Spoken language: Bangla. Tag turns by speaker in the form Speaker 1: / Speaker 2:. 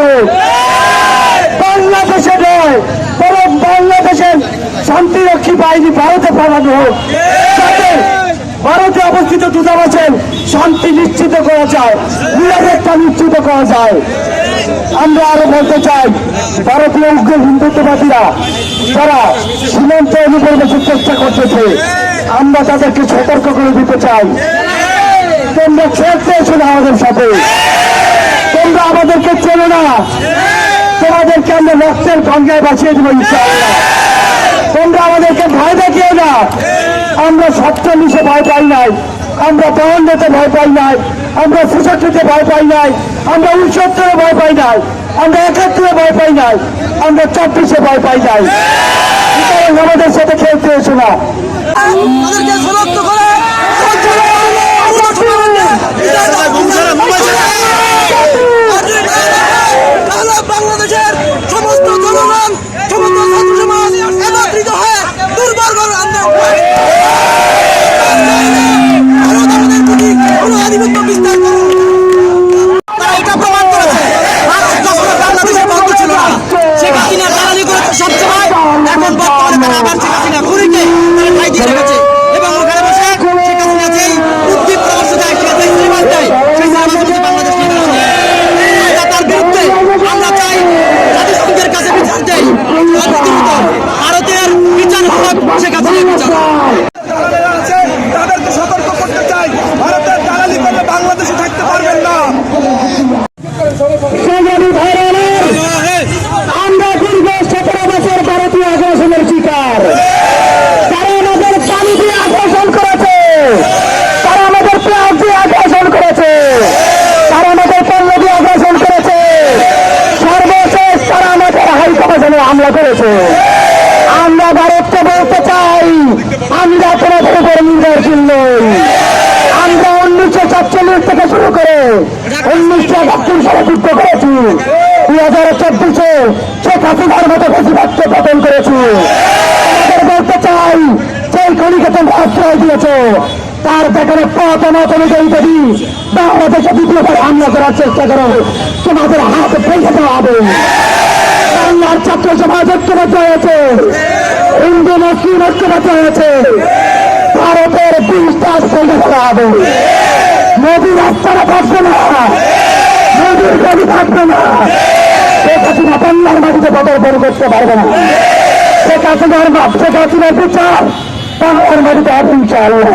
Speaker 1: পাঠানো, বাংলাদেশে নয় বরং বাংলাদেশের শান্তিরক্ষী বাহিনী ভারতে পাঠানো হোক, যাতে ভারতে অবস্থিত দূতাবাসের শান্তি নিশ্চিত করা যায়, নিরাপত্তা নিশ্চিত করা যায়। আমরা আরো বলতে চাই, ভারতীয় উগ্র হিন্দুত্ববাদীরা যারা সীমান্ত অনুপ্রবেশের চেষ্টা করতেছে, আমরা তাদেরকে সতর্ক করে দিতে চাই, তোমরা খেলতে এসো না আমাদের সাথে, তোমরা আমাদেরকে চেনো না, তোমাদেরকে আমরা রক্তের গঙ্গায় বাঁচিয়ে দেবো ইনশাআল্লাহ। তোমরা আমাদেরকে ভয় দেখিও না, আমরা 47-এ ভয় পাই নাই, আমরা 52-তে ভয় পাই নাই, আমরা 66-তে ভয় পাই নাই, আমরা 69-এ ভয় পাই নাই, আমরা 71-এ ভয় পাই নাই, আমরা 24-এ ভয় পাই নাই। আমাদের সাথে খেলতে এসো না।
Speaker 2: বাংলাদেশের সমস্ত জনগণ, সমস্ত ছাত্র সমাজ একত্রিত হয়ে দুর্বল আমাদের প্রতি কোন আধিপত্য বিস্তার করুন। তারা এটা প্রমাণ করেছে বাংলাদেশের বন্ধ ছিল না, শেখ হাসিনা দালালি করেছে সবসময়, এখন বর্তমানে তারা আবার শেখ হাসিনা ঘুরিকে তারা ঠাই দিয়ে রেখেছে এবং ওখানে বসে শেখ হাসিনা যেই বুদ্ধি পরামর্শ দেয়, সে যেই সিনেমাস দেয়, সেই সিনেমাস বাংলাদেশ নিয়ে আসে। তার বিরুদ্ধে আমরা চাই জাতিসংঘের কাছে বিচার দেয়, ভারতের বিচার হোক, শেখ হাসিনার বিচার হোক। তাদেরকে সতর্ক করতে চাই, ভারতের দালালি করলে বাংলাদেশে থাকতে পারবেন না।
Speaker 1: আমরা দীর্ঘ 17 বছর ভারতীয় আগ্রাসনের শিকার, তারা আমাদের পানি দিয়ে আগ্রাসন করেছে, তারা আমাদের পেঁয়াজ দিয়ে আগ্রাসন করেছে, তারা আমাদের পণ্য দিয়ে আগ্রাসন করেছে, সর্বশেষ তারা আমাদের হাই কমিশনে হামলা করেছে। আমরা ভারতকে বলতে চাই, আমরা তোমাদের উপর নির্ভরশীল নই। আমরা 1947 থেকে শুরু করে 1971 সালে যুদ্ধ করেছি, 2024-এ শেখ হাসিনার মতো বেশিরভাগকে পতন করেছি। আমাদের বলতে চাই, সেই খনিকে তোমরা আশ্রয় দিয়েছ, তার যেখানে পতনত অনুযায়ী যদি বাংলাদেশে দ্বিতীয়বার হামলা করার চেষ্টা করো, তোমাদের হাত ভেঙে দেওয়া হবে। বাংলার ছাত্র সমাজ ঐক্যবদ্ধ হয়েছে, হিন্দু মুসলিম ঐক্যবদ্ধ হয়েছে, ভারতের 20টা ভেঙে দেওয়া হবে। নদীর রাস্তাটা থাকবে না, নদীর নদী থাকবে না, শেখ হাসিনা বাংলার মাটিতে পদার্পণ করতে পারবে না। শেখ হাসিনার বিচার বাংলার মাটিতে হবে ইনশাআল্লাহ।